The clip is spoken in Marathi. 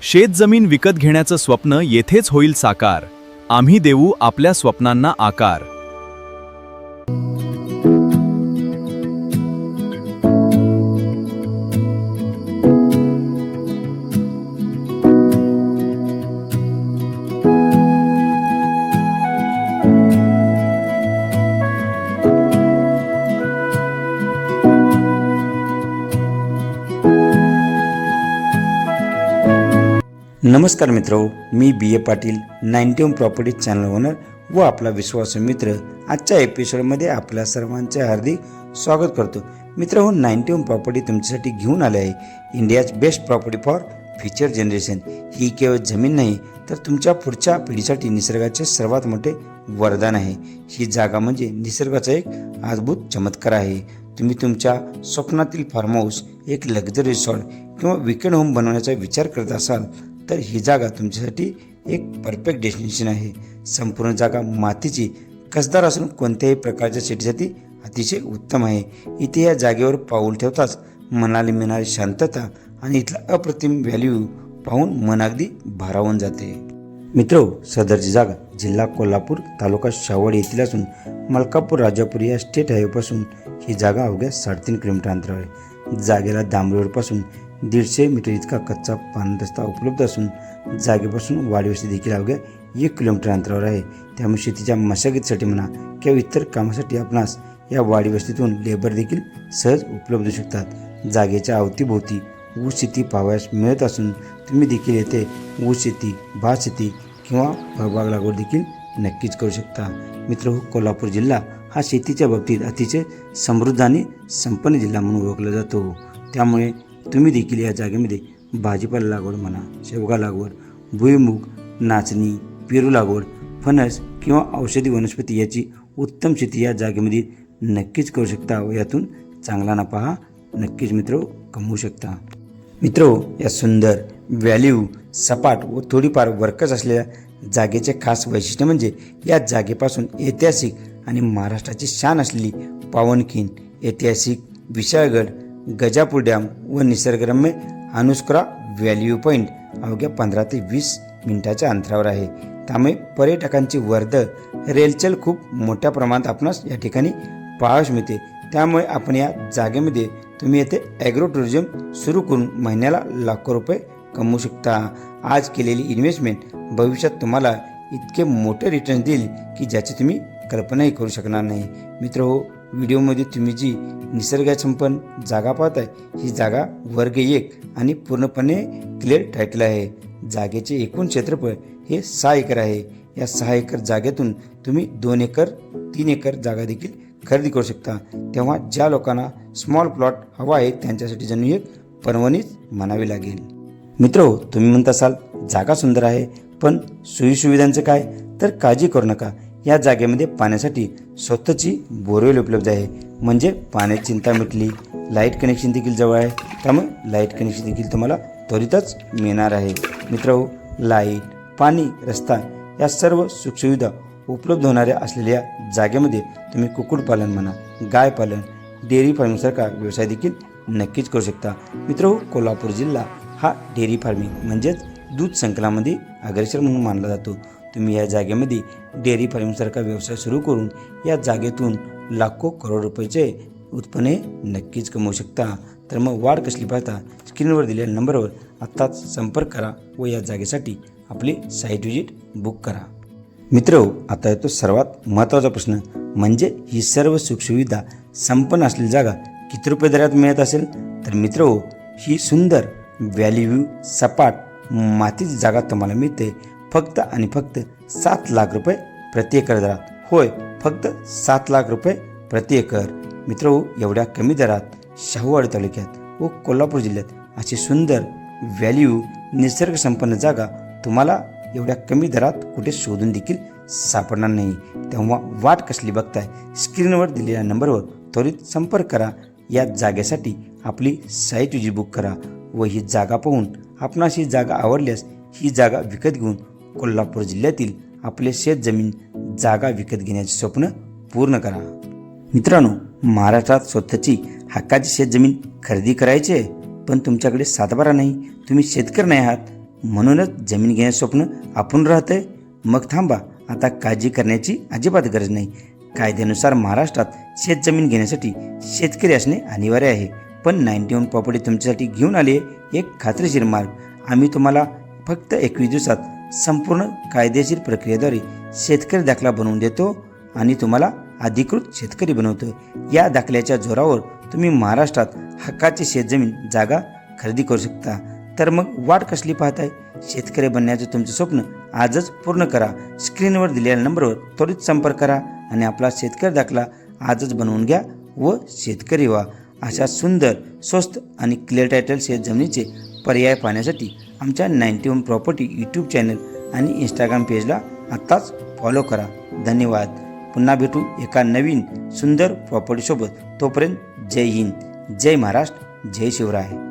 शेतजमीन विकत घेण्याचं स्वप्न येथेच होईल साकार. आम्ही देऊ आपल्या स्वप्नांना आकार. नमस्कार मित्रो, मी बी ए पाटील 91 प्रॉपर्टी चॅनल ओनर व आपला विश्वासू मित्र. आजच्या एपिसोडमध्ये आपल्या सर्वांचे हार्दिक स्वागत करतो. मित्र, 91 प्रॉपर्टी तुमच्यासाठी घेऊन आले आहे India's best property for future generation. ही केवळ जमीन नाही तर तुमच्या पुढच्या पिढीसाठी निसर्गाचे सर्वात मोठे वरदान आहे. ही जागा म्हणजे निसर्गाचा एक अद्भुत चमत्कार आहे. तुम्ही तुमच्या स्वप्नातील फार्म हाऊस, एक लक्झरी रिसॉर्ट किंवा वीकेंड होम बनवण्याचा विचार करत असाल तर ही जागा तुमच्यासाठी एक परफेक्ट डेस्टिनेशन आहे. संपूर्ण जागा मातीची, कसदार असून कोणत्याही प्रकारच्या शेतीसाठी अतिशय उत्तम आहे. इथे या जागेवर पाऊल ठेवताच मनाला मिळणारी शांतता आणि इथला अप्रतिम व्हॅल्यू पाहून मन अगदी भारावून जाते. मित्रो, सदरची जागा जिल्हा कोल्हापूर, तालुका शावड येथील असून मलकापूर राजापूर या स्टेट हायवेपासून ही जागा अवघ्या 3.5 किलोमीटर अंतरावर आहे. जागेला दांबरोडपासून 150 मीटर इतका कच्चा पाणी रस्ता उपलब्ध असून जागेपासून वाडीवस्ती देखील अवघ्या 1 किलोमीटर अंतरावर आहे. त्यामुळे शेतीच्या मशागतीसाठी म्हणा किंवा इतर कामासाठी आपणास या वाडीवस्तीतून लेबर देखील सहज उपलब्ध होऊ शकतात. जागेच्या अवतीभोवती ऊस शेती पाहावयास मिळत असून तुम्ही देखील येथे ऊस शेती, भात शेती किंवा फळबाग लागवड देखील नक्कीच करू शकता. मित्र, कोल्हापूर जिल्हा हा शेतीच्या बाबतीत अतिशय समृद्ध आणि संपन्न जिल्हा म्हणून ओळखला जातो. त्यामुळे तुम्ही देखील या जागेमध्ये भाजीपाला लागवड म्हणा, शेवगा लागवड, भुईमूग, नाचणी, पेरू लागवड, फणस किंवा औषधी वनस्पती याची उत्तम शेती या जागेमध्ये नक्कीच करू शकता व यातून चांगला नफा नक्कीच मित्र कमवू शकता. मित्रो, या सुंदर, व्हॅल्यू, सपाट व थोडीफार वर्कस असलेल्या जागेचे खास वैशिष्ट्य म्हणजे या जागेपासून ऐतिहासिक आणि महाराष्ट्राची शान असलेली पावनखिंड, ऐतिहासिक विशाळगड, गजापूर डॅम व निसर्गरम्य अनुस्करा व्हॅल्यू पॉईंट अवघ्या 15 ते 20 मिनिटाच्या अंतरावर आहे. त्यामुळे पर्यटकांची वर्दळ, रेलचल खूप मोठ्या प्रमाणात आपणास या ठिकाणी पाहावयास मिळते. त्यामुळे आपण या जागेमध्ये तुम्ही येथे ॲग्रो टुरिझम सुरू करून महिन्याला लाखो रुपये कमवू शकता. आज केलेली इन्व्हेस्टमेंट भविष्यात तुम्हाला इतके मोठे रिटर्न देईल की ज्याची तुम्ही कल्पनाही करू शकणार नाही. मित्र, व्हिडिओमध्ये तुम्ही जी निसर्गसंपन्न जागा पाहताय ही जागा वर्ग 1 आणि पूर्णपणे क्लिअर टायटल आहे. जागेचे एकूण क्षेत्रफळ हे 6 एकर आहे. या 6 एकर जागेतून तुम्ही 2 एकर 3 एकर जागा देखील खरेदी करू शकता. तेव्हा ज्या लोकांना स्मॉल प्लॉट हवा आहे त्यांच्यासाठी जणू एक पर्वणीच म्हणावी लागेल. मित्रो, तुम्ही म्हणत असाल जागा सुंदर आहे पण सोयीसुविधांचं काय? तर काळजी करू नका. या जागेमध्ये पाण्यासाठी स्वतःची बोरवेल उपलब्ध आहे. म्हणजे पाण्याची चिंता मिटली. लाईट कनेक्शन देखील जवळ आहे. त्यामुळे लाईट कनेक्शन देखील तुम्हाला त्वरितच मिळणार आहे. मित्र, लाईट, पाणी, रस्ता या सर्व सुखसुविधा उपलब्ध होणाऱ्या असलेल्या जागेमध्ये तुम्ही कुक्कुटपालन म्हणा, गाय पालन, डेअरी फार्मिंगसारखा व्यवसाय देखील नक्कीच करू शकता. मित्र, कोल्हापूर जिल्हा हा डेअरी फार्मिंग म्हणजेच दूध संकलनामध्ये अग्रेसर म्हणून मानला जातो. तुम्ही या जागेमध्ये डेअरी फार्मिंगसारखा व्यवसाय सुरू करून या जागेतून लाखो करोड रुपयाचे उत्पन्न नक्कीच कमवू शकता. तर मग वाढ कसली पाहता स्क्रीनवर दिलेल्या नंबरवर आत्ताच संपर्क करा व या जागेसाठी आपली साईट व्हिजिट बुक करा. मित्र, आता येतो सर्वात महत्त्वाचा प्रश्न, म्हणजे ही सर्व सुखसुविधा संपन्न असलेली जागा किती रुपये दरात मिळत असेल? तर मित्र, ही सुंदर, व्हॅल्यू, सपाट, मातीची जागा तुम्हाला मिळते फक्त आणि फक्त 7 लाख रुपये प्रति एकर दरात. होय, फक्त 7 लाख रुपये प्रति एकर. मित्र, एवढ्या कमी दरात शाहूवाडी तालुक्यात व कोल्हापूर जिल्ह्यात अशी सुंदर, व्हॅल्यू, निसर्ग संपन्न जागा तुम्हाला एवढ्या कमी दरात कुठे शोधून देखील सापडणार नाही. तेव्हा वाट कसली बघताय? स्क्रीनवर दिलेल्या नंबरवर त्वरित संपर्क करा. या जागेसाठी आपली साईट व्हिजिट बुक करा व ही जागा पाहून आपणास ही जागा आवडल्यास ही जागा विकत घेऊन कोल्हापूर जिल्ह्यातील आपले शेतजमीन जागा विकत घेण्याचे स्वप्न पूर्ण करा. मित्रांनो, महाराष्ट्रात स्वतःची हक्काची शेतजमीन खरेदी करायची आहे पण तुमच्याकडे सातबारा नाही, तुम्ही शेतकरी नाही आहात, म्हणूनच जमीन घेण्याचं स्वप्न आपण राहतंय. मग थांबा, आता काळजी करण्याची अजिबात गरज नाही. कायद्यानुसार महाराष्ट्रात शेतजमीन घेण्यासाठी शेतकरी असणे अनिवार्य आहे. पण 91 प्रॉपर्टी तुमच्यासाठी घेऊन आली आहे एक खात्रीशीर मार्ग. आम्ही तुम्हाला फक्त 21 दिवसात संपूर्ण कायदेशीर प्रक्रियेद्वारे शेतकरी दाखला बनवून देतो आणि तुम्हाला अधिकृत शेतकरी बनवतो. या दाखल्याच्या जोरावर तुम्ही महाराष्ट्रात हक्काची शेतजमीन जागा खरेदी करू शकता. तर मग वाट कसली पाहताय? शेतकरी बनण्याचं तुमचं स्वप्न आजच पूर्ण करा. स्क्रीनवर दिलेल्या नंबरवर त्वरित संपर्क करा आणि आपला शेतकरी दाखला आजच बनवून घ्या व शेतकरी व्हा. अशा सुंदर, स्वस्त आणि क्लिअर टायटल शेतजमिनीचे पर्याय पाहण्यासाठी आमच्या 91 प्रॉपर्टी यूट्यूब चॅनल आणि इंस्टाग्राम पेजला आत्ताच फॉलो करा. धन्यवाद. पुन्हा भेटू एका नवीन सुंदर प्रॉपर्टीसोबत. तोपर्यंत जय हिंद, जय महाराष्ट्र, जय शिवराय.